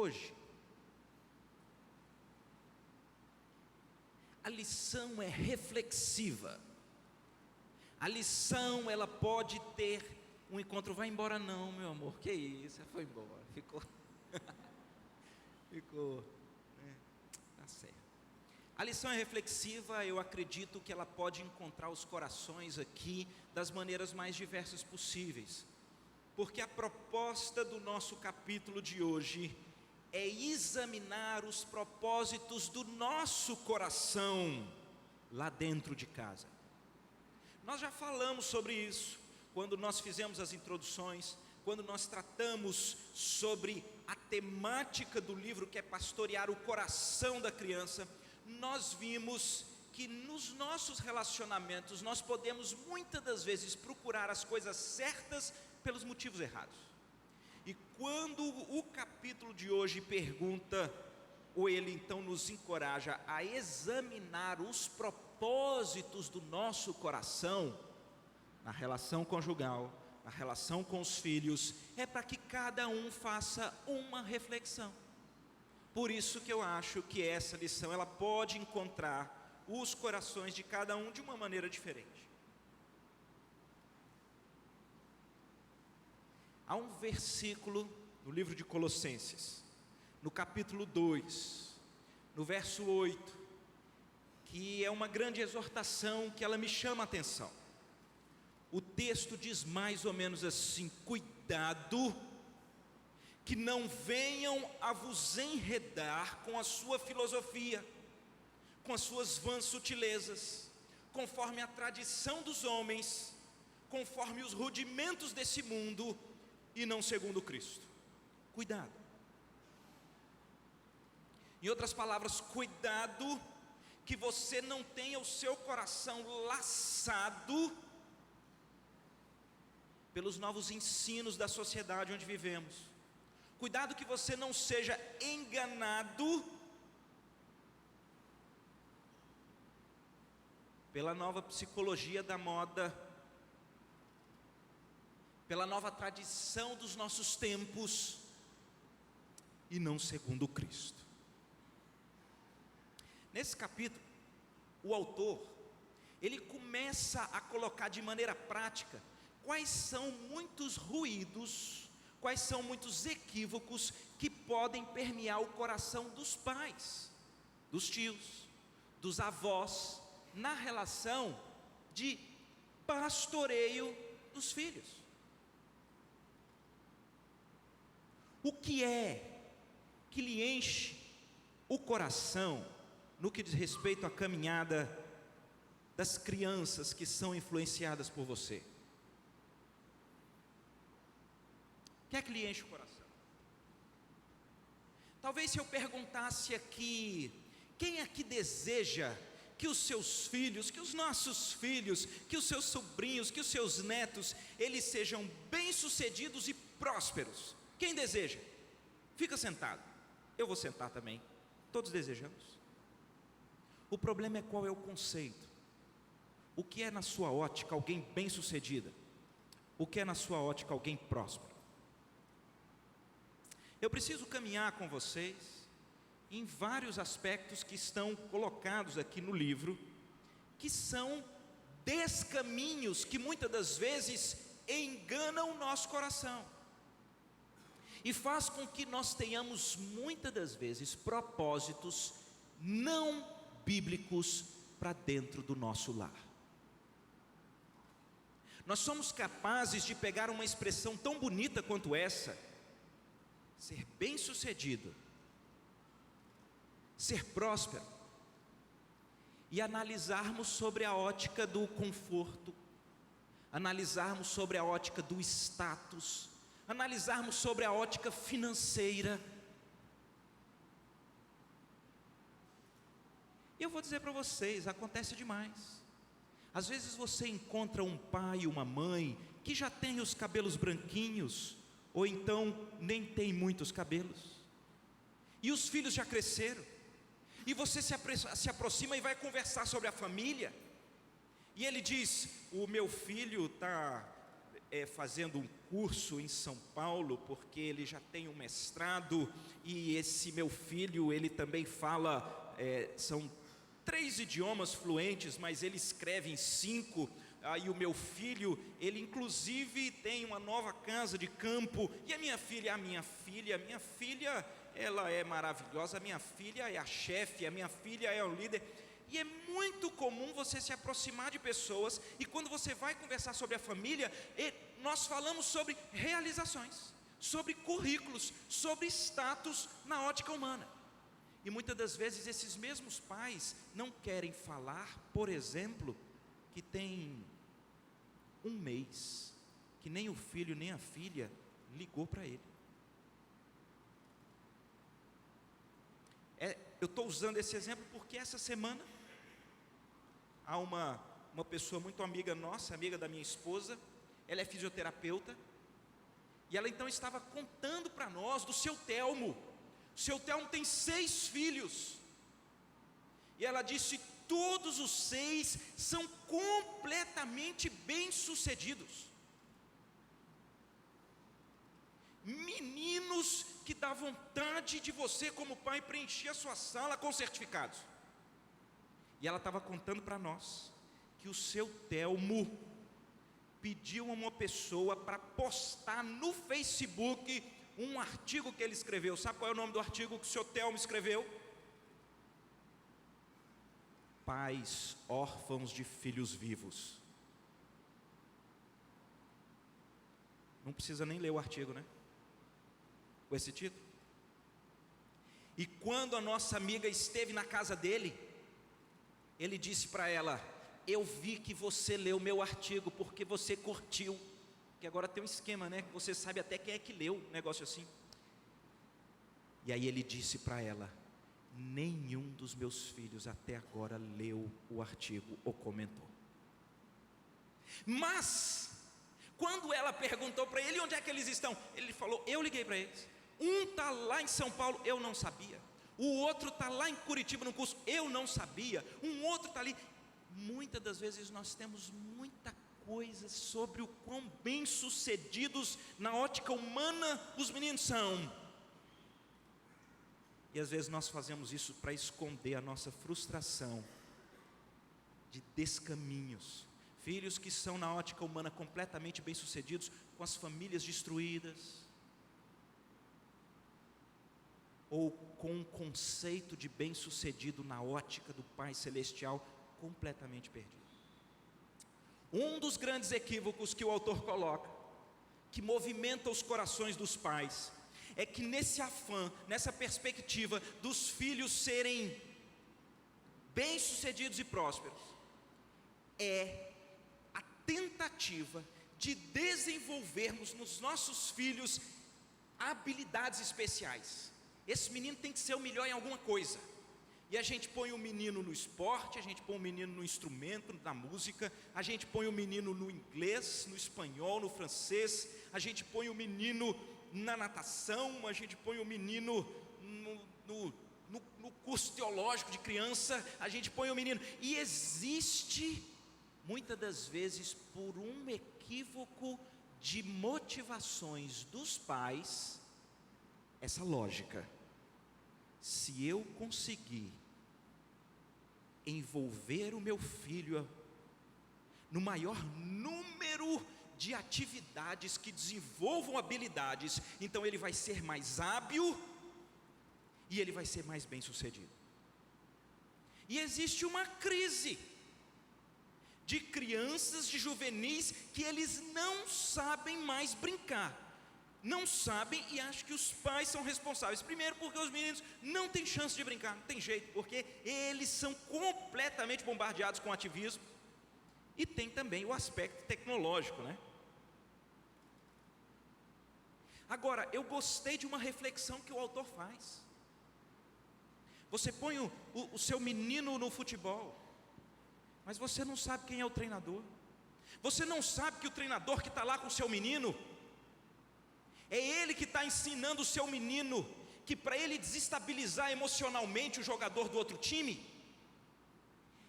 hoje, a lição é reflexiva. A lição, ela pode ter um encontro. Vai embora não, meu amor, que isso, você foi embora, ficou tá certo. A lição é reflexiva. Eu acredito que ela pode encontrar os corações aqui das maneiras mais diversas possíveis, porque a proposta do nosso capítulo de hoje é examinar os propósitos do nosso coração lá dentro de casa. Nós já falamos sobre isso quando nós fizemos as introduções, quando nós tratamos sobre a temática do livro, que é pastorear o coração da criança. Nós vimos que nos nossos relacionamentos nós podemos muitas das vezes procurar as coisas certas pelos motivos errados. E quando o capítulo de hoje pergunta, ou ele então nos encoraja a examinar os propósitos do nosso coração, na relação conjugal, na relação com os filhos, é para que cada um faça uma reflexão. Por isso que eu acho que essa lição, ela pode encontrar os corações de cada um de uma maneira diferente. Há um versículo no livro de Colossenses, no capítulo 2, no verso 8, que é uma grande exortação, que ela me chama a atenção. O texto diz mais ou menos assim: cuidado, que não venham a vos enredar com a sua filosofia, com as suas vãs sutilezas, conforme a tradição dos homens, conforme os rudimentos desse mundo, e não segundo Cristo. Cuidado. Em outras palavras, cuidado que você não tenha o seu coração laçado pelos novos ensinos da sociedade onde vivemos. Cuidado que você não seja enganado pela nova psicologia da moda, pela nova tradição dos nossos tempos, e não segundo Cristo. Nesse capítulo, o autor, ele começa a colocar de maneira prática quais são muitos ruídos, quais são muitos equívocos que podem permear o coração dos pais, dos tios, dos avós, na relação de pastoreio dos filhos. O que é que lhe enche o coração no que diz respeito à caminhada das crianças que são influenciadas por você? O que é que lhe enche o coração? Talvez se eu perguntasse aqui, quem aqui deseja que os seus filhos, que os nossos filhos, que os seus sobrinhos, que os seus netos, eles sejam bem-sucedidos e prósperos? Quem deseja? Fica sentado. Eu vou sentar também. Todos desejamos. O problema é qual é o conceito. O que é na sua ótica alguém bem-sucedida? O que é na sua ótica alguém próspero? Eu preciso caminhar com vocês em vários aspectos que estão colocados aqui no livro, que são descaminhos que muitas das vezes enganam o nosso coração e faz com que nós tenhamos muitas das vezes propósitos não bíblicos para dentro do nosso lar. Nós somos capazes de pegar uma expressão tão bonita quanto essa, ser bem-sucedido, ser próspero, e analisarmos sobre a ótica do conforto, analisarmos sobre a ótica do status, analisarmos sobre a ótica financeira. E eu vou dizer para vocês, acontece demais. Às vezes você encontra um pai e uma mãe que já tem os cabelos branquinhos, ou então nem tem muitos cabelos, e os filhos já cresceram, e você se aproxima e vai conversar sobre a família, e ele diz: o meu filho fazendo um curso em São Paulo, porque ele já tem um mestrado, e esse meu filho, ele também fala, são 3 idiomas fluentes, mas ele escreve em 5. Aí o meu filho, ele inclusive tem uma nova casa de campo. E a minha filha, ela é maravilhosa. A minha filha é a chefe, a minha filha é o líder. E é muito comum você se aproximar de pessoas, e quando você vai conversar sobre a família, nós falamos sobre realizações, sobre currículos, sobre status na ótica humana. E muitas das vezes esses mesmos pais não querem falar, por exemplo, que tem 1 mês que nem o filho nem a filha ligou para ele. Eu estou usando esse exemplo porque essa semana há uma pessoa muito amiga nossa, amiga da minha esposa. Ela é fisioterapeuta, e ela então estava contando para nós do seu Telmo. O seu Telmo tem 6 filhos, e ela disse: todos os 6 são completamente bem-sucedidos, meninos que dá vontade de você como pai preencher a sua sala com certificados. E ela estava contando para nós que o seu Telmo pediu a uma pessoa para postar no Facebook um artigo que ele escreveu. Sabe qual é o nome do artigo que o seu Telmo escreveu? Pais órfãos de filhos vivos. Não precisa nem ler o artigo, né? Com esse título. E quando a nossa amiga esteve na casa dele, ele disse para ela: eu vi que você leu meu artigo porque você curtiu. Que agora tem um esquema, né? Que você sabe até quem é que leu, um negócio assim. E aí ele disse para ela: nenhum dos meus filhos até agora leu o artigo ou comentou. Mas quando ela perguntou para ele onde é que eles estão, ele falou: eu liguei para eles. Um está lá em São Paulo, eu não sabia. O outro está lá em Curitiba no curso, eu não sabia. Um outro está ali. Muitas das vezes nós temos muita coisa sobre o quão bem-sucedidos na ótica humana os meninos são. E às vezes nós fazemos isso para esconder a nossa frustração de descaminhos. Filhos que são na ótica humana completamente bem-sucedidos, com as famílias destruídas, ou com um conceito de bem-sucedido na ótica do Pai Celestial completamente perdido. Um dos grandes equívocos que o autor coloca, que movimenta os corações dos pais, é que nesse afã, nessa perspectiva dos filhos serem bem-sucedidos e prósperos, é a tentativa de desenvolvermos nos nossos filhos habilidades especiais. Esse menino tem que ser o melhor em alguma coisa. E a gente põe o menino no esporte, a gente põe o menino no instrumento, na música, a gente põe o menino no inglês, no espanhol, no francês, a gente põe o menino na natação, a gente põe o menino no curso teológico de criança, a gente põe o menino. E existe, muitas das vezes, por um equívoco de motivações dos pais, essa lógica: se eu conseguir envolver o meu filho no maior número de atividades que desenvolvam habilidades, então ele vai ser mais hábil e ele vai ser mais bem-sucedido. E existe uma crise de crianças, de juvenis, que eles não sabem mais brincar. Não sabem, e acham que os pais são responsáveis. Primeiro porque os meninos não têm chance de brincar, não tem jeito, porque eles são completamente bombardeados com ativismo. E tem também o aspecto tecnológico, né? Agora, eu gostei de uma reflexão que o autor faz. Você põe o seu menino no futebol, mas você não sabe quem é o treinador. Você não sabe que o treinador que está lá com o seu menino, é ele que está ensinando o seu menino que para ele desestabilizar emocionalmente o jogador do outro time,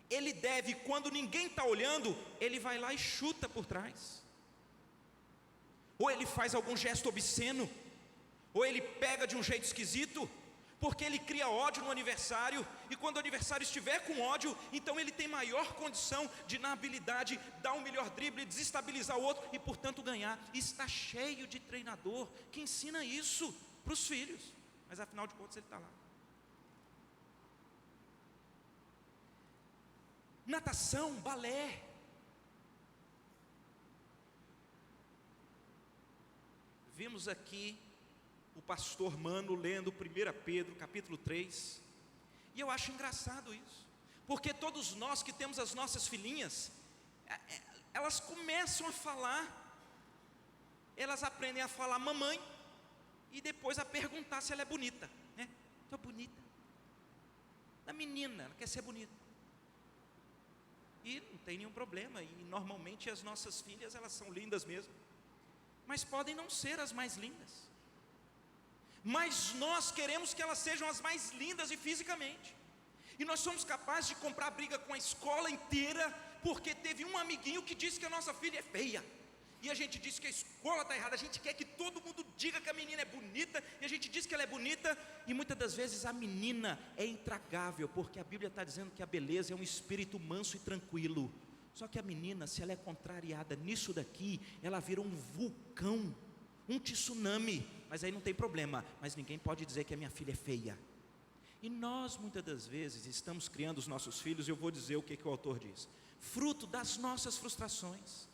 ele deve, quando ninguém está olhando, ele vai lá e chuta por trás. ou ele faz algum gesto obsceno, ou ele pega de um jeito esquisito, porque ele cria ódio no aniversário, e quando o aniversário estiver com ódio, então ele tem maior condição de, na habilidade, dar um melhor drible, desestabilizar o outro, e portanto ganhar. E está cheio de treinador que ensina isso para os filhos, mas afinal de contas ele está lá. Natação, balé. Vimos aqui o pastor Mano lendo 1 Pedro capítulo 3, e eu acho engraçado isso, porque todos nós que temos as nossas filhinhas, elas começam a falar, elas aprendem a falar mamãe, e depois a perguntar se ela é bonita, né? Estou bonita. A menina, ela quer ser bonita, e não tem nenhum problema, e normalmente as nossas filhas, elas são lindas mesmo, mas podem não ser as mais lindas, mas nós queremos que elas sejam as mais lindas e fisicamente, e nós somos capazes de comprar briga com a escola inteira, porque teve um amiguinho que disse que a nossa filha é feia, e a gente disse que a escola está errada, a gente quer que todo mundo diga que a menina é bonita, e a gente diz que ela é bonita, e muitas das vezes a menina é intragável, porque a Bíblia está dizendo que a beleza é um espírito manso e tranquilo, só que a menina, se ela é contrariada nisso daqui, ela vira um vulcão, um tsunami, mas aí não tem problema, mas ninguém pode dizer que a minha filha é feia. E nós muitas das vezes estamos criando os nossos filhos, e eu vou dizer o que o autor diz, fruto das nossas frustrações.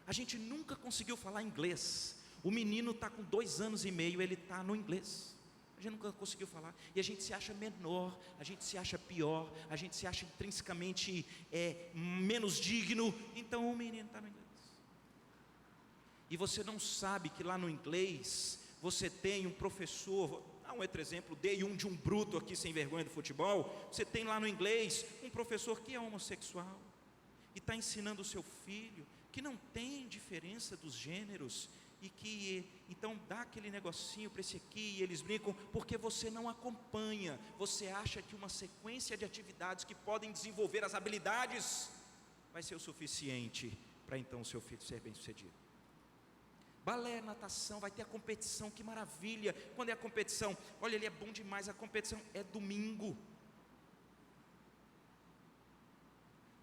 A gente nunca conseguiu falar inglês, o menino está com 2 anos e meio, ele está no inglês, a gente nunca conseguiu falar, e a gente se acha menor, a gente se acha pior, a gente se acha intrinsecamente menos digno, então o menino está no inglês. E você não sabe que lá no inglês, você tem um professor, vou dar um outro exemplo, dei um de um bruto aqui sem vergonha do futebol, você tem lá no inglês, um professor que é homossexual, e está ensinando o seu filho, que não tem diferença dos gêneros, e que, então dá aquele negocinho para esse aqui, e eles brincam, porque você não acompanha, você acha que uma sequência de atividades que podem desenvolver as habilidades, vai ser o suficiente, para então o seu filho ser bem sucedido. Balé, natação, vai ter a competição, que maravilha. Quando é a competição? Olha, ele é bom demais, a competição é domingo.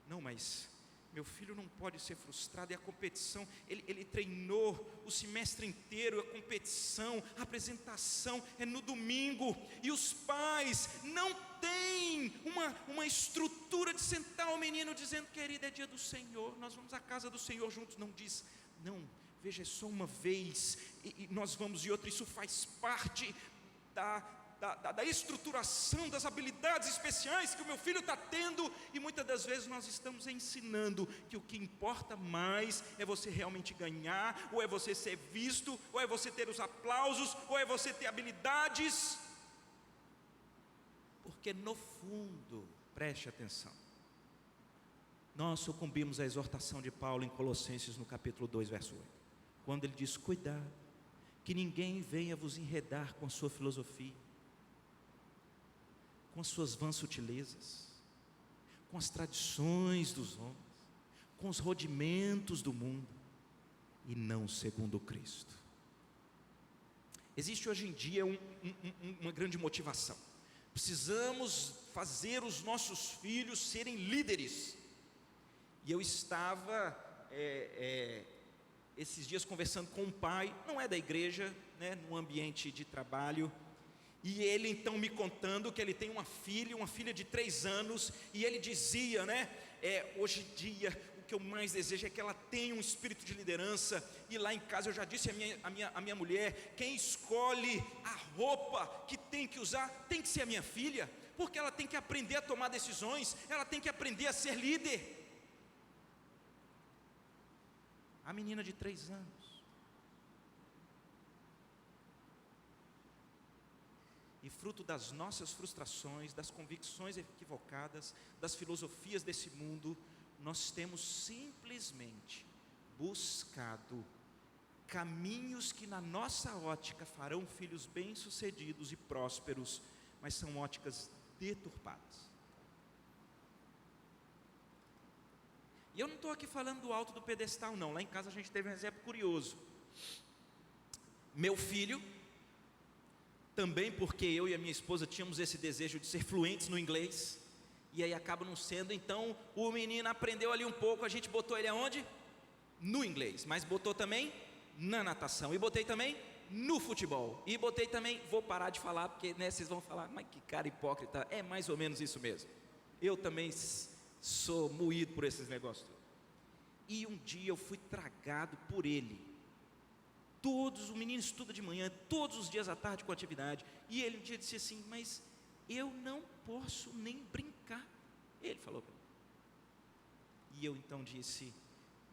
Não, mas meu filho não pode ser frustrado, é a competição, ele treinou o semestre inteiro, a competição, a apresentação é no domingo, e os pais não têm uma estrutura de sentar o menino dizendo, querido, é dia do Senhor, nós vamos à casa do Senhor juntos. Não diz, não, veja, é só uma vez, e nós vamos e outra, isso faz parte da estruturação das habilidades especiais que o meu filho está tendo, e muitas das vezes nós estamos ensinando que o que importa mais é você realmente ganhar, ou é você ser visto, ou é você ter os aplausos, ou é você ter habilidades, porque no fundo, preste atenção, nós sucumbimos à exortação de Paulo em Colossenses no capítulo 2, verso 8, quando ele diz, cuidado, que ninguém venha vos enredar com a sua filosofia, com as suas vãs sutilezas, com as tradições dos homens, com os rudimentos do mundo, e não segundo Cristo. Existe hoje em dia uma grande motivação, precisamos fazer os nossos filhos serem líderes, e eu estava esses dias conversando com um pai, não é da igreja, né, num ambiente de trabalho, e ele então me contando que ele tem uma filha de 3 anos, e ele dizia, né, hoje em dia, o que eu mais desejo é que ela tenha um espírito de liderança, e lá em casa eu já disse à minha mulher, quem escolhe a roupa que tem que usar, tem que ser a minha filha, porque ela tem que aprender a tomar decisões, ela tem que aprender a ser líder. A menina de 3 anos, e fruto das nossas frustrações, das convicções equivocadas, das filosofias desse mundo, nós temos simplesmente buscado caminhos que na nossa ótica farão filhos bem-sucedidos e prósperos, mas são óticas deturpadas. E eu não estou aqui falando do alto do pedestal não, lá em casa a gente teve um exemplo curioso. Meu filho, também porque eu e a minha esposa tínhamos esse desejo de ser fluentes no inglês, e aí acaba não sendo. Então o menino aprendeu ali um pouco, a gente botou ele aonde? No inglês, mas botou também na natação, e botei também no futebol, e botei também, vou parar de falar, porque vocês vão falar, mas que cara hipócrita, é mais ou menos isso mesmo, eu também sou moído por esses negócios. E um dia eu fui tragado por ele. O menino estuda de manhã, todos os dias à tarde com atividade, e ele um dia disse assim, mas eu não posso nem brincar. Ele falou para mim. E eu então disse,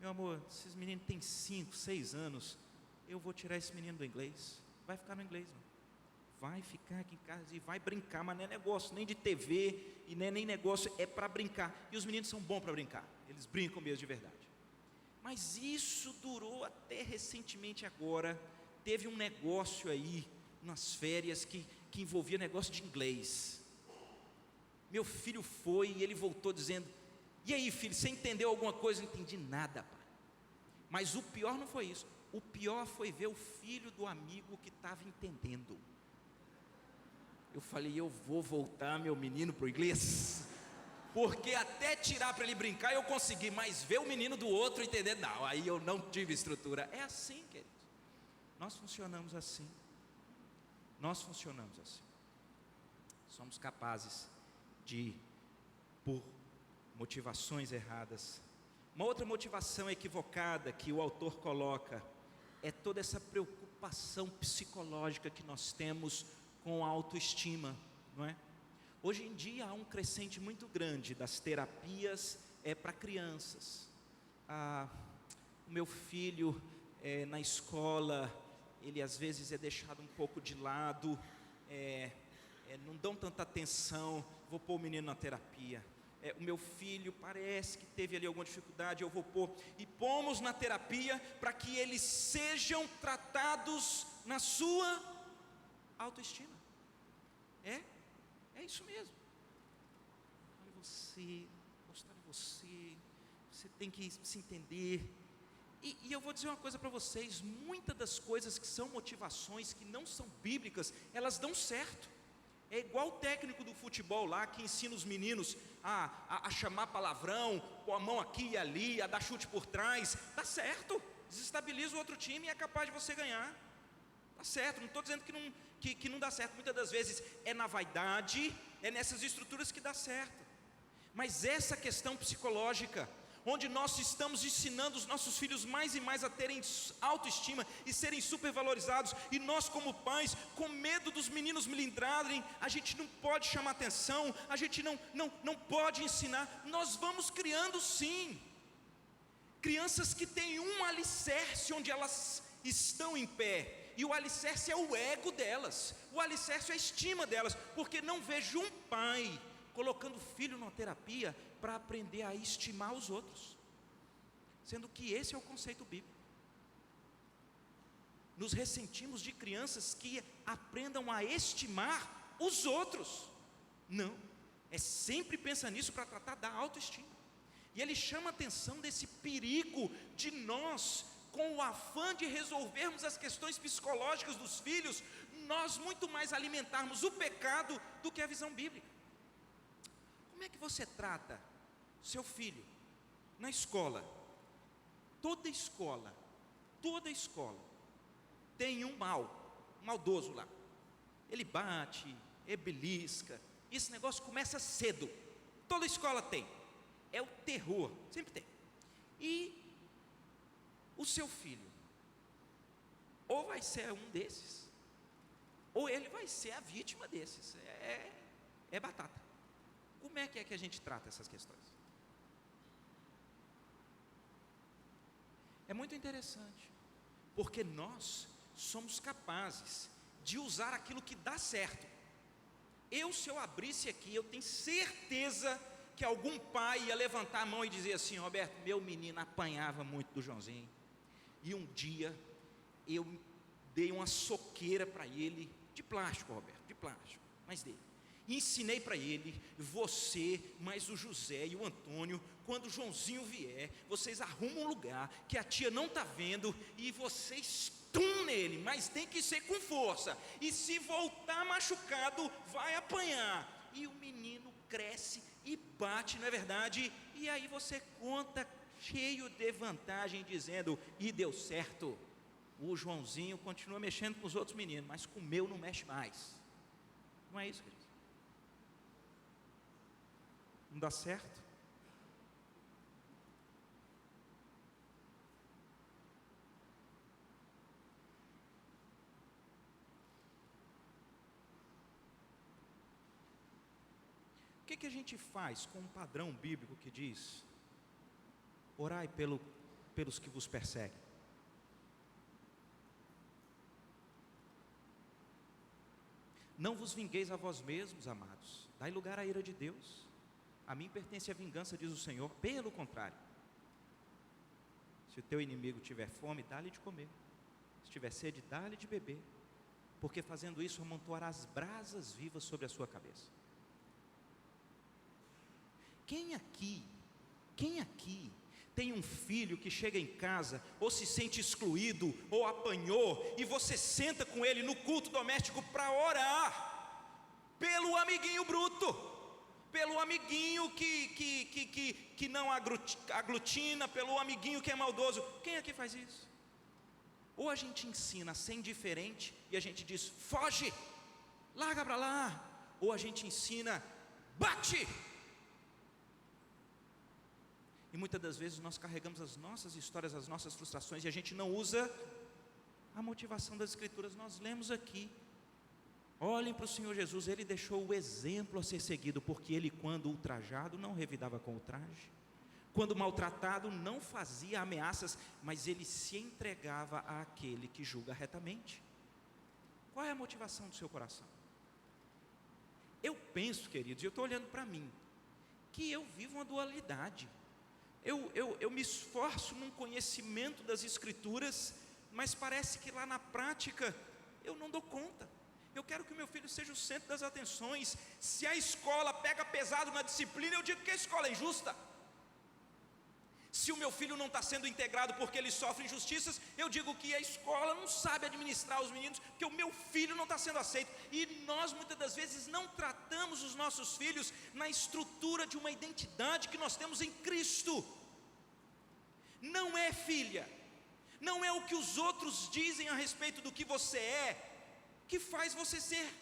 meu amor, esses meninos têm 5, 6 anos, eu vou tirar esse menino do inglês, vai ficar no inglês, não. Vai ficar aqui em casa e vai brincar, mas não é negócio nem de TV, e nem negócio, é para brincar, e os meninos são bons para brincar, eles brincam mesmo de verdade. Mas isso durou até recentemente agora, teve um negócio aí, nas férias, que envolvia negócio de inglês. Meu filho foi e ele voltou dizendo, e aí filho, você entendeu alguma coisa? Não entendi nada, pai. Mas o pior não foi isso, o pior foi ver o filho do amigo que estava entendendo. Eu falei, eu vou voltar meu menino para o inglês, porque até tirar para ele brincar eu consegui, mas ver o menino do outro entender, não, aí eu não tive estrutura. É assim, queridos, nós funcionamos assim, somos capazes de, por motivações erradas. Uma outra motivação equivocada que o autor coloca, é toda essa preocupação psicológica que nós temos com a autoestima, não é? Hoje em dia há um crescente muito grande das terapias para crianças. O meu filho na escola, ele às vezes é deixado um pouco de lado, não dão tanta atenção, vou pôr o menino na terapia. O meu filho parece que teve ali alguma dificuldade, eu vou pôr, e pomos na terapia para que eles sejam tratados na sua autoestima. É isso mesmo. Olha você, gostar de você, você tem que se entender. E eu vou dizer uma coisa para vocês, muitas das coisas que são motivações, que não são bíblicas, elas dão certo. É igual o técnico do futebol lá, que ensina os meninos a chamar palavrão, pôr a mão aqui e ali, a dar chute por trás, dá certo, desestabiliza o outro time e é capaz de você ganhar. Dá certo, não estou dizendo que não dá certo, muitas das vezes é na vaidade, é nessas estruturas que dá certo, mas essa questão psicológica, onde nós estamos ensinando os nossos filhos mais e mais a terem autoestima e serem supervalorizados, e nós como pais, com medo dos meninos melindrarem, a gente não pode chamar atenção, a gente não pode ensinar, nós vamos criando sim, crianças que têm um alicerce onde elas estão em pé, e o alicerce é o ego delas, o alicerce é a estima delas, porque não vejo um pai colocando o filho numa terapia para aprender a estimar os outros, sendo que esse é o conceito bíblico. Nos ressentimos de crianças que aprendam a estimar os outros, não, sempre pensa nisso para tratar da autoestima, e ele chama a atenção desse perigo de nós, com o afã de resolvermos as questões psicológicas dos filhos, nós muito mais alimentarmos o pecado do que a visão bíblica. Como é que você trata seu filho na escola? Toda escola tem um maldoso lá, ele bate, belisca, esse negócio começa cedo, toda escola tem, é o terror, sempre tem. E o seu filho, ou vai ser um desses, ou ele vai ser a vítima desses, é batata. Como é que a gente trata essas questões? É muito interessante, porque nós somos capazes de usar aquilo que dá certo. Se eu abrisse aqui, eu tenho certeza que algum pai ia levantar a mão e dizer assim: Roberto, meu menino apanhava muito do Joãozinho, e um dia eu dei uma soqueira para ele, de plástico, Roberto, de plástico, mas dele. E ensinei para ele: você, mais o José e o Antônio, quando o Joãozinho vier, vocês arrumam um lugar que a tia não está vendo, e vocês tum nele, mas tem que ser com força. E se voltar machucado, vai apanhar. E o menino cresce e bate, não é verdade? E aí você conta cheio de vantagem, dizendo: e deu certo. O Joãozinho continua mexendo com os outros meninos, mas com o meu não mexe mais. Não é isso, querido? Não dá certo? O que a gente faz com um padrão bíblico que diz: orai pelos que vos perseguem? Não vos vingueis a vós mesmos, amados, dai lugar à ira de Deus. A mim pertence a vingança, diz o Senhor. Pelo contrário, se o teu inimigo tiver fome, dá-lhe de comer, se tiver sede, dá-lhe de beber, porque fazendo isso amontoarás brasas vivas sobre a sua cabeça. Quem aqui tem um filho que chega em casa, ou se sente excluído, ou apanhou, e você senta com ele no culto doméstico para orar, pelo amiguinho bruto, pelo amiguinho que não aglutina, pelo amiguinho que é maldoso? Quem aqui faz isso? Ou a gente ensina a ser indiferente, e a gente diz: foge, larga para lá, ou a gente ensina: bate. E muitas das vezes nós carregamos as nossas histórias, as nossas frustrações, e a gente não usa a motivação das Escrituras. Nós lemos aqui: olhem para o Senhor Jesus, Ele deixou o exemplo a ser seguido, porque Ele, quando ultrajado, não revidava com ultraje, quando maltratado, não fazia ameaças, mas Ele se entregava àquele que julga retamente. Qual é a motivação do seu coração? Eu penso, queridos, e eu estou olhando para mim, que eu vivo uma dualidade. Eu me esforço num conhecimento das Escrituras, mas parece que lá na prática eu não dou conta. Eu quero que o meu filho seja o centro das atenções. Se a escola pega pesado na disciplina, eu digo que a escola é injusta. Se o meu filho não está sendo integrado porque ele sofre injustiças, eu digo que a escola não sabe administrar os meninos, porque o meu filho não está sendo aceito. E nós muitas das vezes não tratamos os nossos filhos na estrutura de uma identidade que nós temos em Cristo. Não é, filha, não é o que os outros dizem a respeito do que você é, que faz você ser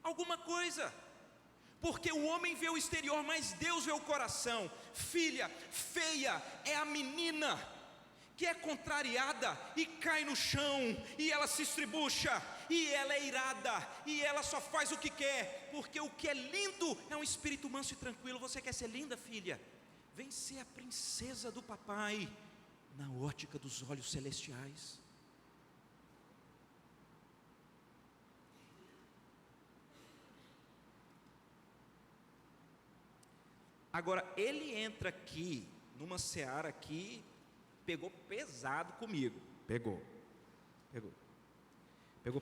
alguma coisa. Porque o homem vê o exterior, mas Deus vê o coração. Filha, feia é a menina que é contrariada e cai no chão, e ela se estribucha, e ela é irada, e ela só faz o que quer, porque o que é lindo é um espírito manso e tranquilo. Você quer ser linda, filha? Vem ser a princesa do papai, na ótica dos olhos celestiais. Agora, ele entra aqui, numa seara aqui, pegou pesado comigo. Pegou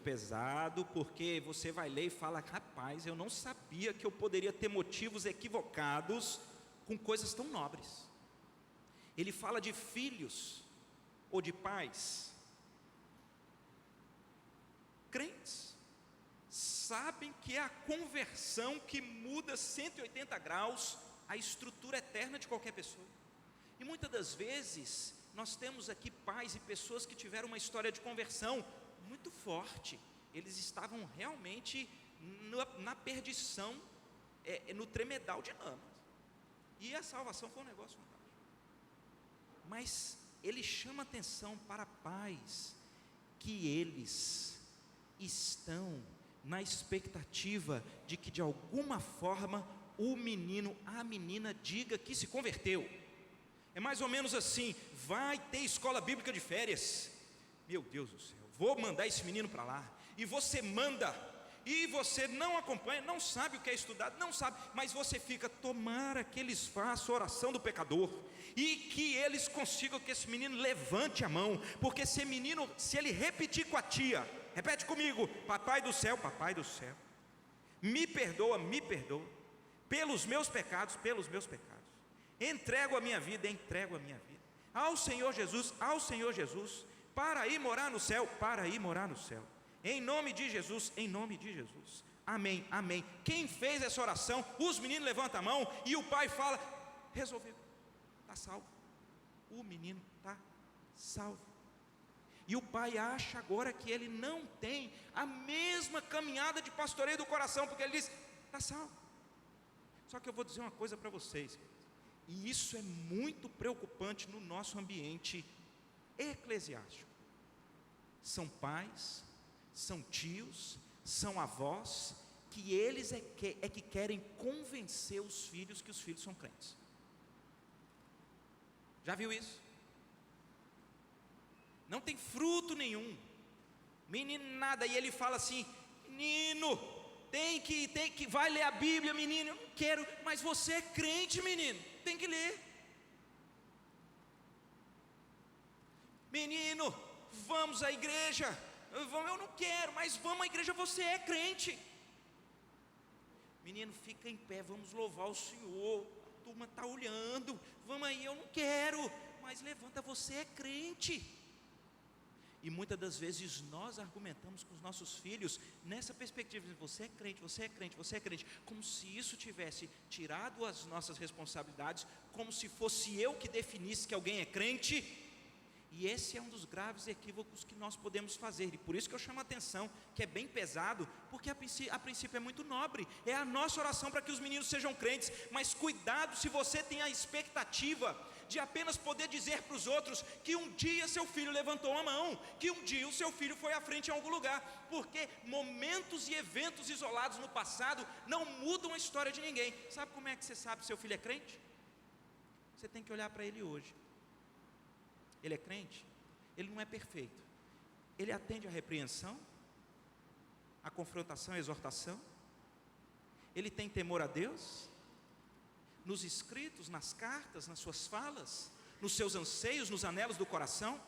pesado, porque você vai ler e fala: rapaz, eu não sabia que eu poderia ter motivos equivocados com coisas tão nobres. Ele fala de filhos, ou de pais, crentes, sabem que é a conversão que muda 180 graus a estrutura eterna de qualquer pessoa. E muitas das vezes nós temos aqui pais e pessoas que tiveram uma história de conversão muito forte. Eles estavam realmente na perdição, no tremedal de lama, e a salvação foi um negócio fantástico. Mas ele chama atenção para pais que eles estão na expectativa de que de alguma forma o menino, a menina diga que se converteu. É mais ou menos assim: vai ter escola bíblica de férias, meu Deus do céu, vou mandar esse menino para lá. E você manda, e você não acompanha, não sabe o que é estudado, não sabe, mas você fica: tomara que eles façam a oração do pecador, e que eles consigam que esse menino levante a mão, porque esse menino, se ele repetir com a tia, repete comigo: papai do céu, me perdoa, pelos meus pecados, entrego a minha vida ao Senhor Jesus, para ir morar no céu, para ir morar no céu. Em nome de Jesus, em nome de Jesus. Amém, amém. Quem fez essa oração, os meninos levantam a mão e o pai fala: resolveu, está salvo. O menino está salvo. E o pai acha agora que ele não tem a mesma caminhada de pastoreio do coração, porque ele diz: está salvo. Só que eu vou dizer uma coisa para vocês, e isso é muito preocupante no nosso ambiente eclesiástico. São pais, são tios, são avós, que eles é que querem convencer os filhos que os filhos são crentes. Já viu isso? Não tem fruto nenhum, menino nada, e ele fala assim: menino, tem que, vai ler a Bíblia, menino. Eu não quero, mas você é crente, menino, tem que ler. Menino, vamos à igreja. Eu não quero, mas vamos à igreja, você é crente. Menino, fica em pé, vamos louvar o Senhor, a turma está olhando, vamos aí. Eu não quero, mas levanta, você é crente. E muitas das vezes nós argumentamos com os nossos filhos nessa perspectiva: você é crente, você é crente, você é crente, como se isso tivesse tirado as nossas responsabilidades, como se fosse eu que definisse que alguém é crente. E esse é um dos graves equívocos que nós podemos fazer, e por isso que eu chamo a atenção, que é bem pesado, porque a princípio é muito nobre, é a nossa oração para que os meninos sejam crentes, mas cuidado se você tem a expectativa de apenas poder dizer para os outros que um dia seu filho levantou a mão, que um dia o seu filho foi à frente em algum lugar, porque momentos e eventos isolados no passado não mudam a história de ninguém. Sabe como é que você sabe se seu filho é crente? Você tem que olhar para ele hoje. Ele é crente? Ele não é perfeito. Ele atende à repreensão, à confrontação, à exortação. Ele tem temor a Deus? Nos escritos, nas cartas, nas suas falas, nos seus anseios, nos anelos do coração?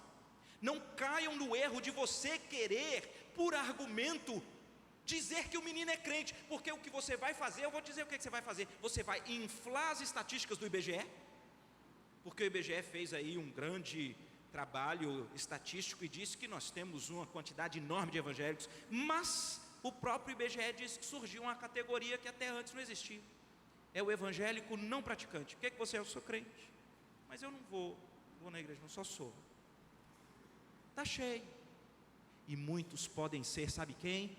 Não caiam no erro de você querer, por argumento, dizer que o menino é crente, porque o que você vai fazer, eu vou dizer o que você vai fazer: você vai inflar as estatísticas do IBGE, porque o IBGE fez aí um grande trabalho estatístico e disse que nós temos uma quantidade enorme de evangélicos, mas o próprio IBGE disse que surgiu uma categoria que até antes não existia: é o evangélico não praticante. O que é que você é? Eu sou crente, mas eu não vou na igreja, não, só sou. Está cheio. E muitos podem ser, sabe quem?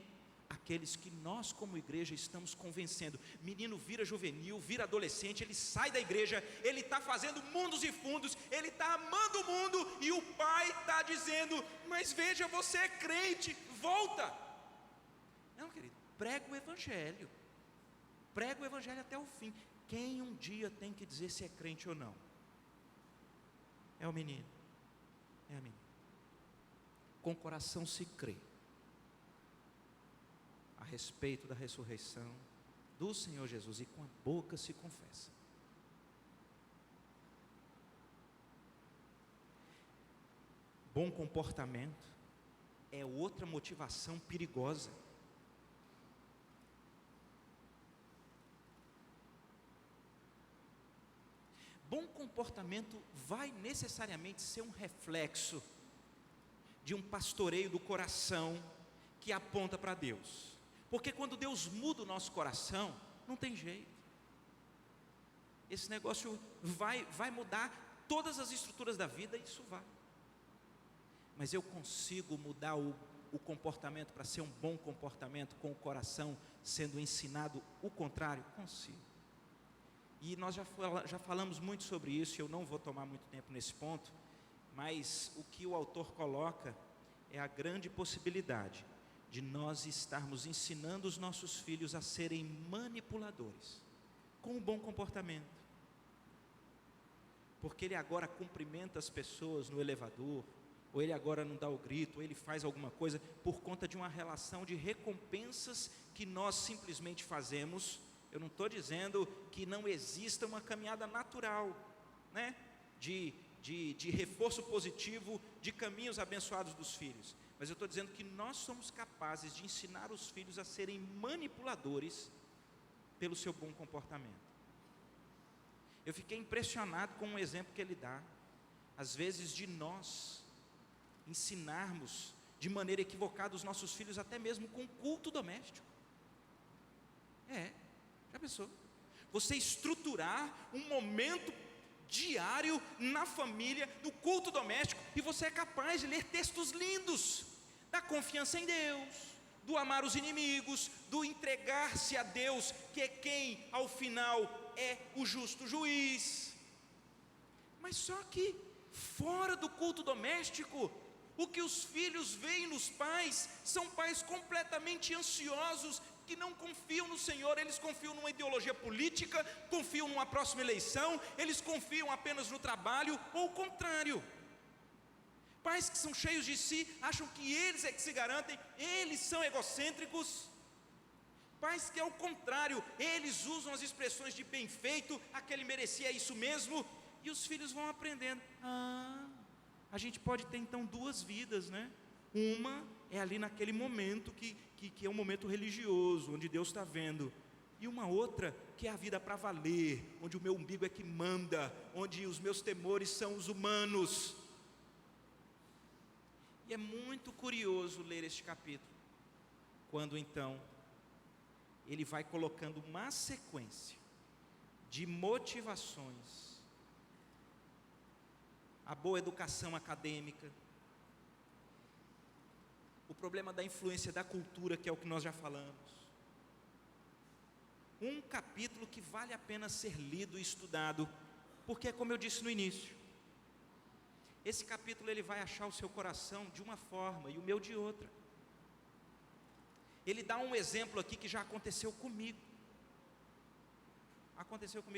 Aqueles que nós como igreja estamos convencendo. Menino vira juvenil, vira adolescente, ele sai da igreja, ele está fazendo mundos e fundos, ele está amando o mundo, e o pai está dizendo: mas veja, você é crente, volta. Não, querido, prega o evangelho até o fim. Quem um dia tem que dizer se é crente ou não? É o menino, é a menina. Com o coração se crê a respeito da ressurreição do Senhor Jesus, e com a boca se confessa. Bom comportamento é outra motivação perigosa. Bom comportamento vai necessariamente ser um reflexo de um pastoreio do coração que aponta para Deus. Porque quando Deus muda o nosso coração, não tem jeito. Esse negócio vai mudar todas as estruturas da vida, isso vai. Mas eu consigo mudar o comportamento para ser um bom comportamento com o coração sendo ensinado o contrário? Consigo. E nós já falamos muito sobre isso, eu não vou tomar muito tempo nesse ponto, mas o que o autor coloca é a grande possibilidade de nós estarmos ensinando os nossos filhos a serem manipuladores com um bom comportamento, porque ele agora cumprimenta as pessoas no elevador, ou ele agora não dá o grito, ou ele faz alguma coisa por conta de uma relação de recompensas que nós simplesmente fazemos. Eu não estou dizendo que não exista uma caminhada natural, né, de reforço positivo, de caminhos abençoados dos filhos, mas eu estou dizendo que nós somos capazes de ensinar os filhos a serem manipuladores pelo seu bom comportamento. Eu fiquei impressionado com um exemplo que ele dá, às vezes, de nós ensinarmos de maneira equivocada os nossos filhos, até mesmo com culto doméstico. Já pensou? Você estruturar um momento diário na família, no culto doméstico, e você é capaz de ler textos lindos, da confiança em Deus, do amar os inimigos, do entregar-se a Deus, que é quem ao final é o justo juiz. Mas só que fora do culto doméstico, o que os filhos veem nos pais são pais completamente ansiosos, que não confiam no Senhor. Eles confiam numa ideologia política, confiam numa próxima eleição, eles confiam apenas no trabalho, ou o contrário. Pais que são cheios de si, acham que eles é que se garantem, eles são egocêntricos. Pais que ao contrário, eles usam as expressões de bem feito, aquele merecia isso mesmo, e os filhos vão aprendendo, a gente pode ter então duas vidas, né? Uma é ali naquele momento que é um momento religioso, onde Deus está vendo, e uma outra que é a vida para valer, onde o meu umbigo é que manda, onde os meus temores são os humanos. E é muito curioso ler este capítulo, quando então ele vai colocando uma sequência de motivações, a boa educação acadêmica, o problema da influência da cultura, que é o que nós já falamos. Um capítulo que vale a pena ser lido e estudado, porque, como eu disse no início, esse capítulo ele vai achar o seu coração de uma forma e o meu de outra. Ele dá um exemplo aqui que já aconteceu comigo.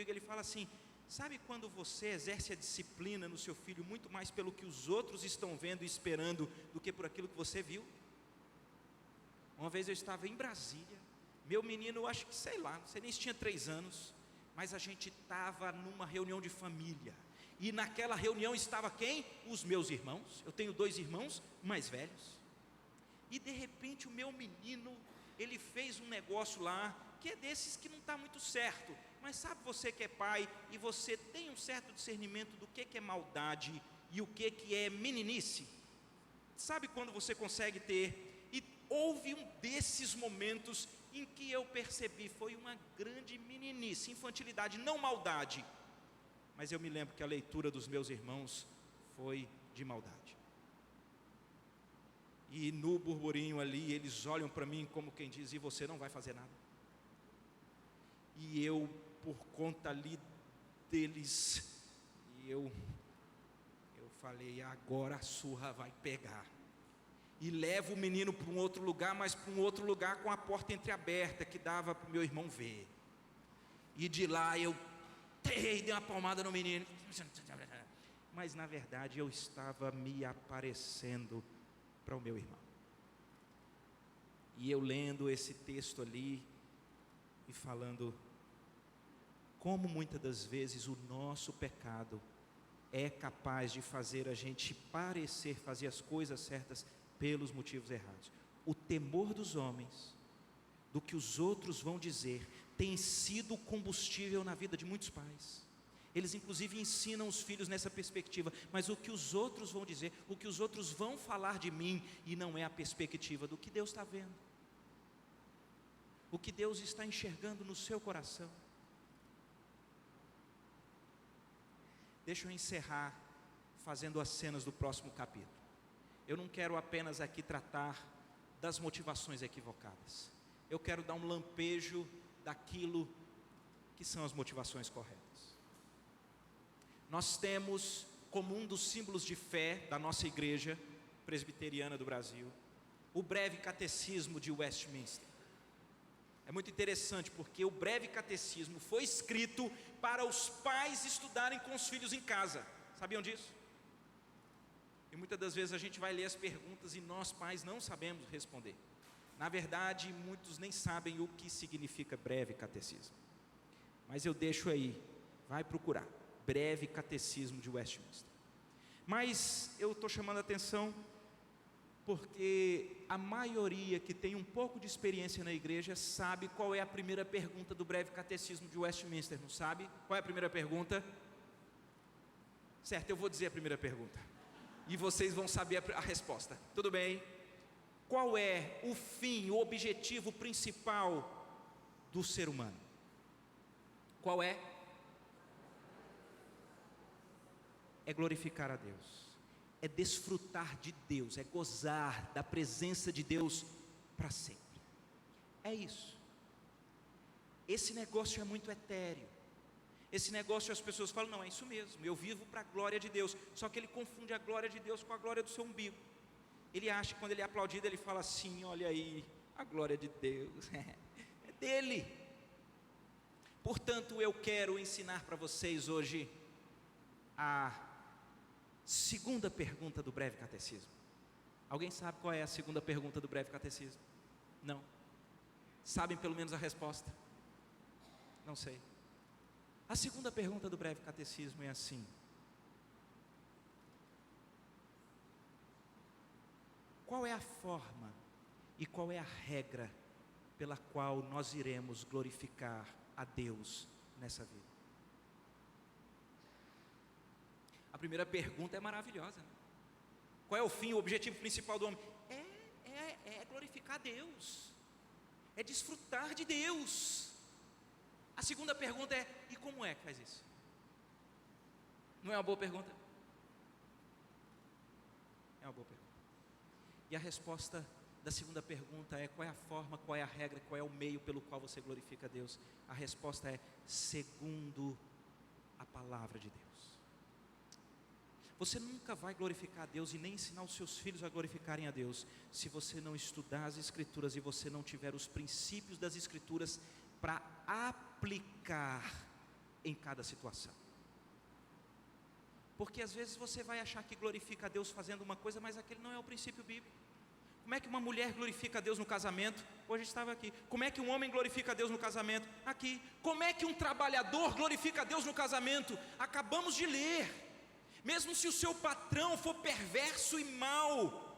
Ele fala assim: sabe quando você exerce a disciplina no seu filho muito mais pelo que os outros estão vendo e esperando do que por aquilo que você viu? Uma vez eu estava em Brasília, meu menino, acho que não sei nem se tinha 3 anos, mas a gente estava numa reunião de família, e naquela reunião estava quem? Os meus irmãos. Eu tenho 2 irmãos mais velhos, e de repente o meu menino, ele fez um negócio lá, que é desses que não está muito certo, mas sabe você que é pai, e você tem um certo discernimento do que é maldade, e o que é meninice? Sabe quando você consegue ter? E houve um desses momentos em que eu percebi, foi uma grande meninice, infantilidade, não maldade, mas eu me lembro que a leitura dos meus irmãos foi de maldade, e no burburinho ali, eles olham para mim como quem diz: e você não vai fazer nada? E eu, por conta ali deles, eu falei: agora a surra vai pegar. E levo o menino para um outro lugar, mas para um outro lugar com a porta entreaberta, que dava para o meu irmão ver. E de lá eu dei uma palmada no menino, mas na verdade eu estava me aparecendo para o meu irmão. E eu lendo esse texto ali e falando como muitas das vezes o nosso pecado é capaz de fazer a gente parecer fazer as coisas certas pelos motivos errados. O temor dos homens, do que os outros vão dizer, tem sido combustível na vida de muitos pais. Eles inclusive ensinam os filhos nessa perspectiva, mas o que os outros vão dizer, o que os outros vão falar de mim, e não é a perspectiva do que Deus está vendo, o que Deus está enxergando no seu coração. Deixa eu encerrar fazendo as cenas do próximo capítulo. Eu não quero apenas aqui tratar das motivações equivocadas, eu quero dar um lampejo daquilo que são as motivações corretas. Nós temos como um dos símbolos de fé da nossa igreja presbiteriana do Brasil, o breve catecismo de Westminster. É muito interessante porque o breve catecismo foi escrito para os pais estudarem com os filhos em casa. Sabiam disso? E muitas das vezes a gente vai ler as perguntas e nós pais não sabemos responder. Na verdade, muitos nem sabem o que significa breve catecismo. Mas eu deixo aí, vai procurar, breve catecismo de Westminster. Mas eu estou chamando a atenção porque a maioria que tem um pouco de experiência na igreja sabe qual é a primeira pergunta do breve catecismo de Westminster, não sabe? Qual é a primeira pergunta? Certo, eu vou dizer a primeira pergunta. e vocês vão saber a resposta. Tudo bem? Qual é o fim, o objetivo principal do ser humano? Qual é? É glorificar a Deus, é desfrutar de Deus, é gozar da presença de Deus para sempre. É isso. Esse negócio é muito etéreo. Esse negócio as pessoas falam, não, é isso mesmo, eu vivo para a glória de Deus. Só que ele confunde a glória de Deus com a glória do seu umbigo. Ele acha que quando ele é aplaudido, ele fala assim, olha aí, a glória de Deus, é dele. Portanto, eu quero ensinar para vocês hoje a segunda pergunta do breve catecismo. Alguém sabe qual é a segunda pergunta do breve catecismo? Não. Sabem pelo menos a resposta? Não sei. A segunda pergunta do breve catecismo é assim: qual é a forma e qual é a regra pela qual nós iremos glorificar a Deus nessa vida? A primeira pergunta é maravilhosa, né? Qual é o fim, o objetivo principal do homem? É glorificar a Deus, é desfrutar de Deus. A segunda pergunta é, e como é que faz isso? Não é uma boa pergunta? É uma boa pergunta. E a resposta da segunda pergunta é, qual é a forma, qual é a regra, qual é o meio pelo qual você glorifica a Deus? A resposta é, segundo a palavra de Deus. Você nunca vai glorificar a Deus e nem ensinar os seus filhos a glorificarem a Deus se você não estudar as Escrituras e você não tiver os princípios das Escrituras para aplicar em cada situação. Porque às vezes você vai achar que glorifica a Deus fazendo uma coisa, mas aquele não é o princípio bíblico. Como é que uma mulher glorifica a Deus no casamento? Hoje estava aqui. Como é que um homem glorifica a Deus no casamento? Aqui. Como é que um trabalhador glorifica a Deus no casamento? Acabamos de ler. Mesmo se o seu patrão for perverso e mau,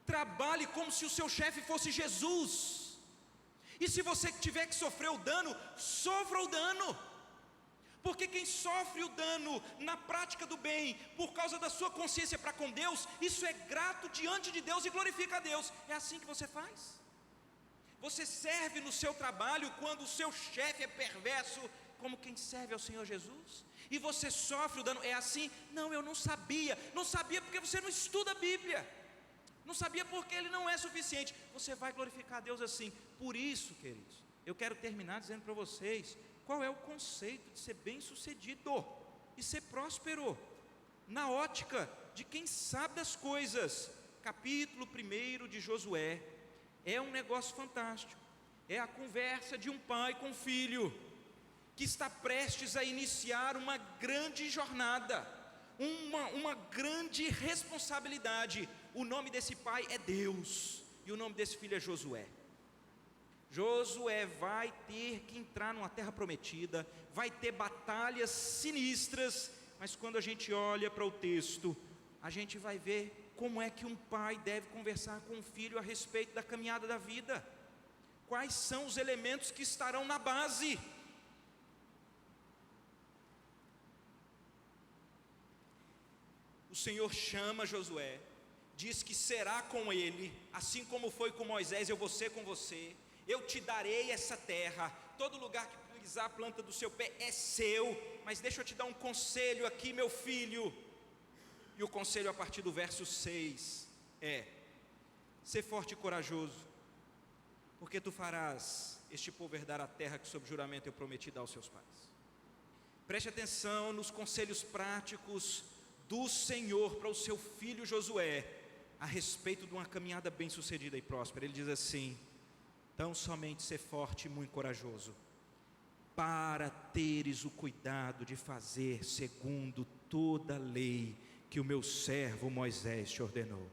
trabalhe como se o seu chefe fosse Jesus. E se você tiver que sofrer o dano, sofra o dano. Porque quem sofre o dano na prática do bem, por causa da sua consciência para com Deus, isso é grato diante de Deus e glorifica a Deus. É assim que você faz. Você serve no seu trabalho quando o seu chefe é perverso, como quem serve ao Senhor Jesus. E você sofre o dano, é assim? Não, eu não sabia. Não sabia porque você não estuda a Bíblia. Não sabia porque ele não é suficiente. Você vai glorificar a Deus assim. Por isso, queridos, eu quero terminar dizendo para vocês qual é o conceito de ser bem-sucedido e ser próspero, na ótica de quem sabe das coisas. Capítulo 1 de Josué é um negócio fantástico. É a conversa de um pai com um filho que está prestes a iniciar uma grande jornada, uma grande responsabilidade. O nome desse pai é Deus e o nome desse filho é Josué. Josué vai ter que entrar numa terra prometida, vai ter batalhas sinistras, mas quando a gente olha para o texto, a gente vai ver como é que um pai deve conversar com um filho a respeito da caminhada da vida. Quais são os elementos que estarão na base? O Senhor chama Josué, diz que será com ele, assim como foi com Moisés, eu vou ser com você. Eu te darei essa terra, todo lugar que pisar a planta do seu pé é seu, mas deixa eu te dar um conselho aqui, meu filho. E o conselho a partir do verso 6 é: ser forte e corajoso, porque tu farás este povo herdar a terra que sob juramento eu prometi dar aos seus pais. Preste atenção nos conselhos práticos do Senhor para o seu filho Josué, a respeito de uma caminhada bem sucedida e próspera. Ele diz assim: então somente ser forte e muito corajoso, para teres o cuidado de fazer segundo toda a lei que o meu servo Moisés te ordenou.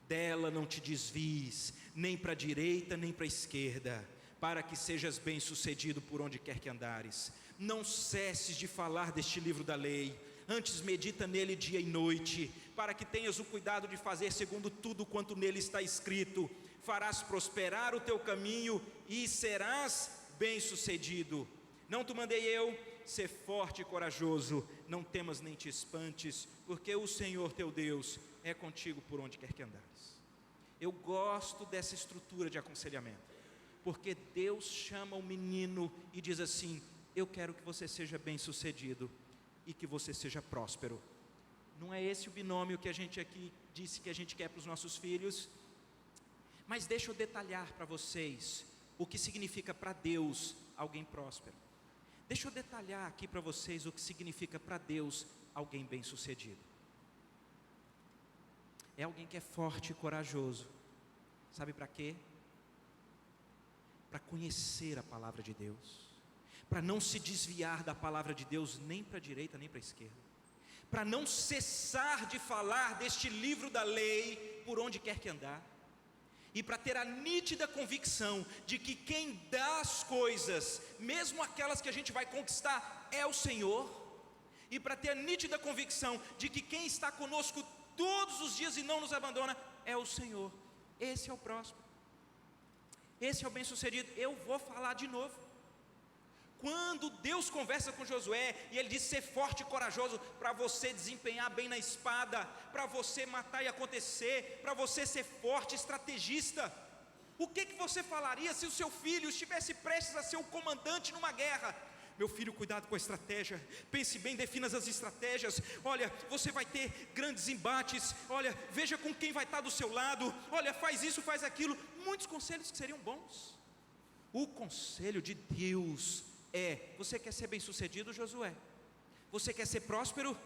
Dela não te desvies, nem para a direita nem para a esquerda, para que sejas bem sucedido por onde quer que andares. Não cesses de falar deste livro da lei, antes medita nele dia e noite, para que tenhas o cuidado de fazer segundo tudo quanto nele está escrito. Farás prosperar o teu caminho e serás bem sucedido. Não te mandei eu? Ser forte e corajoso, não temas nem te espantes, porque o Senhor teu Deus é contigo por onde quer que andares. Eu gosto dessa estrutura de aconselhamento, porque Deus chama o menino e diz assim: eu quero que você seja bem sucedido e que você seja próspero. Não é esse o binômio que a gente aqui disse que a gente quer para os nossos filhos? Mas deixa eu detalhar para vocês o que significa para Deus alguém próspero. Deixa eu detalhar aqui para vocês o que significa para Deus alguém bem sucedido. É alguém que é forte e corajoso. Sabe para quê? Para conhecer a palavra de Deus, para não se desviar da palavra de Deus nem para a direita nem para a esquerda, para não cessar de falar deste livro da lei por onde quer que andar, e para ter a nítida convicção de que quem dá as coisas, mesmo aquelas que a gente vai conquistar, é o Senhor, e para ter a nítida convicção de que quem está conosco todos os dias e não nos abandona é o Senhor. Esse é o próximo, esse é o bem-sucedido. Eu vou falar de novo. Quando Deus conversa com Josué e ele diz ser forte e corajoso, para você desempenhar bem na espada, para você matar e acontecer, para você ser forte, estrategista, o que você falaria se o seu filho estivesse prestes a ser o comandante numa guerra? Meu filho, cuidado com a estratégia, pense bem, defina as estratégias, olha, você vai ter grandes embates, olha, veja com quem vai estar do seu lado, olha, faz isso, faz aquilo. Muitos conselhos que seriam bons. O conselho de Deus é: você quer ser bem sucedido, Josué? Você quer ser próspero?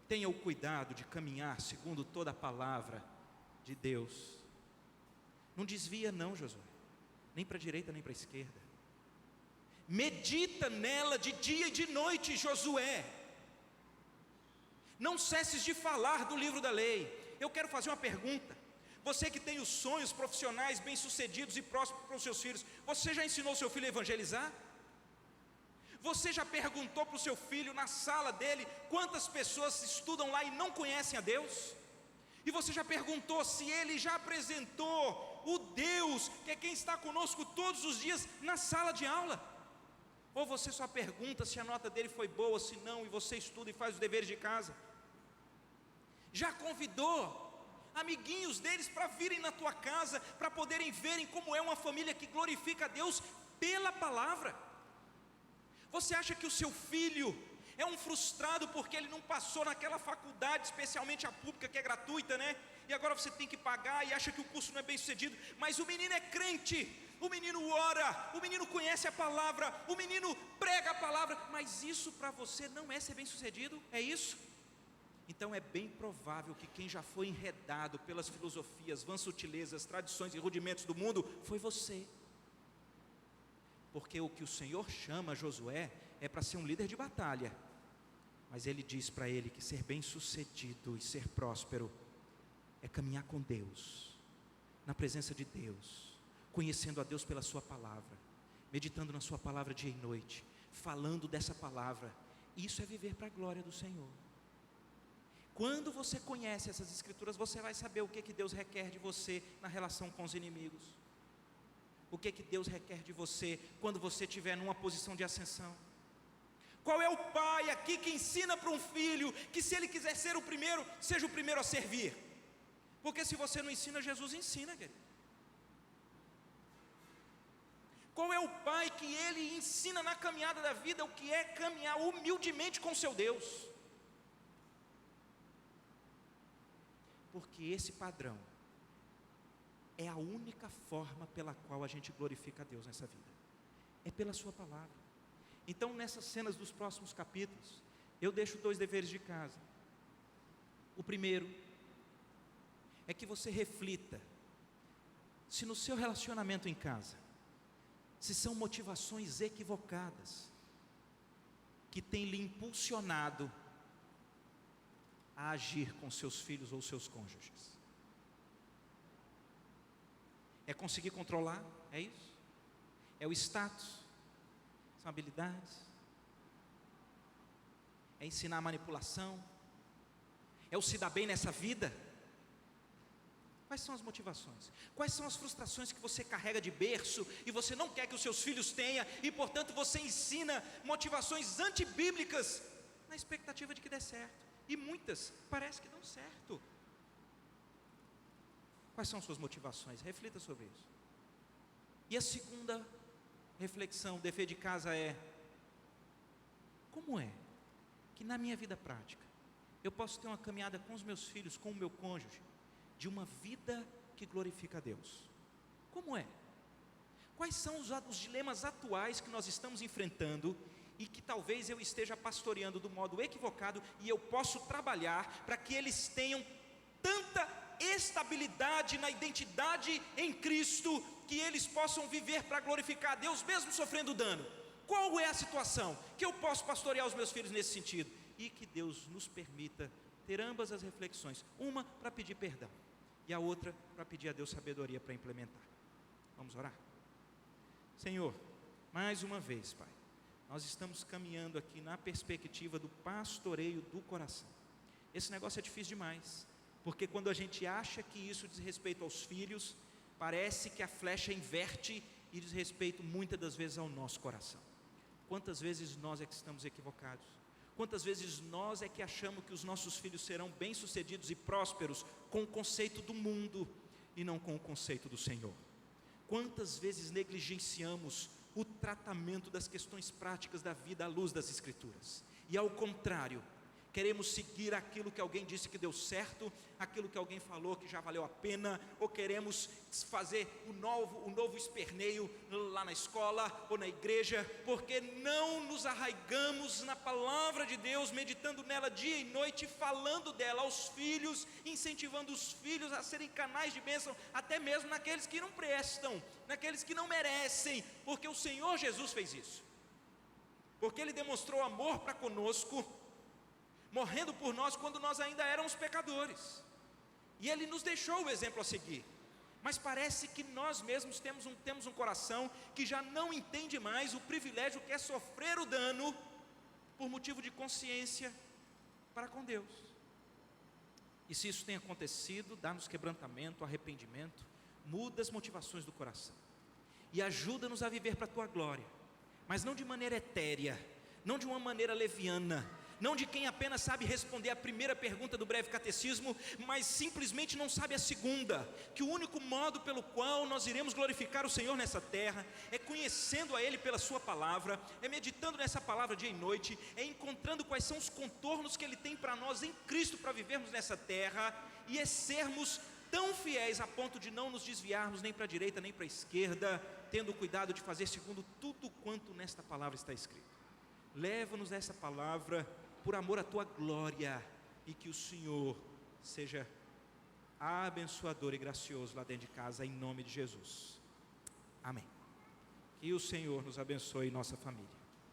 Tenha o cuidado de caminhar segundo toda a palavra de Deus. Não desvia não, Josué, nem para a direita nem para a esquerda. Medita nela de dia e de noite, Josué. Não cesses de falar do livro da lei. Eu quero fazer uma pergunta. Você que tem os sonhos profissionais bem-sucedidos e prósperos para os seus filhos, você já ensinou seu filho a evangelizar? Você já perguntou para o seu filho na sala dele quantas pessoas estudam lá e não conhecem a Deus? E você já perguntou se ele já apresentou o Deus que é quem está conosco todos os dias na sala de aula? Ou você só pergunta se a nota dele foi boa, se não, e você estuda e faz os deveres de casa? Já convidou amiguinhos deles para virem na tua casa, para poderem verem como é uma família que glorifica a Deus pela palavra? Você acha que o seu filho é um frustrado porque ele não passou naquela faculdade, especialmente a pública que é gratuita, né? E agora você tem que pagar e acha que o curso não é bem sucedido? Mas o menino é crente, o menino ora, o menino conhece a palavra, o menino prega a palavra, mas isso para você não é ser bem sucedido? É isso? Então é bem provável que quem já foi enredado pelas filosofias, vãs sutilezas, tradições e rudimentos do mundo foi você. Porque o que o Senhor chama Josué é para ser um líder de batalha, mas Ele diz para ele que ser bem sucedido e ser próspero é caminhar com Deus, na presença de Deus, conhecendo a Deus pela sua palavra, meditando na sua palavra dia e noite, falando dessa palavra. Isso é viver para a glória do Senhor. Quando você conhece essas escrituras, você vai saber o que Deus requer de você na relação com os inimigos, o que Deus requer de você quando você estiver numa posição de ascensão. Qual é o pai aqui que ensina para um filho que se ele quiser ser o primeiro, seja o primeiro a servir? Porque se você não ensina, Jesus ensina, querido. Qual é o pai que ele ensina na caminhada da vida o que é caminhar humildemente com seu Deus? Porque esse padrão é a única forma pela qual a gente glorifica a Deus nessa vida, é pela sua palavra. Então nessas cenas dos próximos capítulos, eu deixo 2 deveres de casa. O primeiro é que você reflita se no seu relacionamento em casa, se são motivações equivocadas que têm lhe impulsionado a agir com seus filhos ou seus cônjuges. É conseguir controlar? É isso? É o status? São habilidades? É ensinar a manipulação? É o se dar bem nessa vida? Quais são as motivações? Quais são as frustrações que você carrega de berço e você não quer que os seus filhos tenham, e portanto você ensina motivações antibíblicas na expectativa de que dê certo, e muitas parece que dão certo. Quais são suas motivações? Reflita sobre isso. E a segunda reflexão, dever de casa é: como é que na minha vida prática eu posso ter uma caminhada com os meus filhos, com o meu cônjuge, de uma vida que glorifica a Deus? Como é? Quais são os dilemas atuais que nós estamos enfrentando e que talvez eu esteja pastoreando do modo equivocado, e eu posso trabalhar para que eles tenham tanta estabilidade na identidade em Cristo, que eles possam viver para glorificar a Deus, mesmo sofrendo dano? Qual é a situação que eu posso pastorear os meus filhos nesse sentido? E que Deus nos permita ter ambas as reflexões, uma para pedir perdão e a outra para pedir a Deus sabedoria para implementar. Vamos orar? Senhor, mais uma vez, Pai, nós estamos caminhando aqui na perspectiva do pastoreio do coração. Esse negócio é difícil demais, porque quando a gente acha que isso diz respeito aos filhos, parece que a flecha inverte e diz respeito muitas das vezes ao nosso coração. Quantas vezes nós é que estamos equivocados? Quantas vezes nós é que achamos que os nossos filhos serão bem-sucedidos e prósperos com o conceito do mundo e não com o conceito do Senhor? Quantas vezes negligenciamos o tratamento das questões práticas da vida à luz das Escrituras? E ao contrário, queremos seguir aquilo que alguém disse que deu certo, aquilo que alguém falou que já valeu a pena, ou queremos fazer o novo esperneio lá na escola ou na igreja, porque não nos arraigamos na palavra de Deus, meditando nela dia e noite, falando dela aos filhos, incentivando os filhos a serem canais de bênção, até mesmo naqueles que não prestam, naqueles que não merecem, porque o Senhor Jesus fez isso, porque Ele demonstrou amor para conosco, morrendo por nós quando nós ainda éramos pecadores, e Ele nos deixou o exemplo a seguir. Mas parece que nós mesmos temos um coração que já não entende mais o privilégio que é sofrer o dano por motivo de consciência para com Deus. E se isso tem acontecido, dá-nos quebrantamento, arrependimento, muda as motivações do coração e ajuda-nos a viver para a Tua glória, mas não de maneira etérea, não de uma maneira leviana, não de quem apenas sabe responder a primeira pergunta do breve catecismo, mas simplesmente não sabe a segunda, que o único modo pelo qual nós iremos glorificar o Senhor nessa terra, é conhecendo a Ele pela Sua palavra, é meditando nessa palavra dia e noite, é encontrando quais são os contornos que Ele tem para nós em Cristo, para vivermos nessa terra, e é sermos tão fiéis a ponto de não nos desviarmos nem para a direita nem para a esquerda, tendo cuidado de fazer segundo tudo quanto nesta palavra está escrito. Leva-nos essa palavra por amor à Tua glória, e que o Senhor seja abençoador e gracioso lá dentro de casa, em nome de Jesus. Amém. Que o Senhor nos abençoe e nossa família.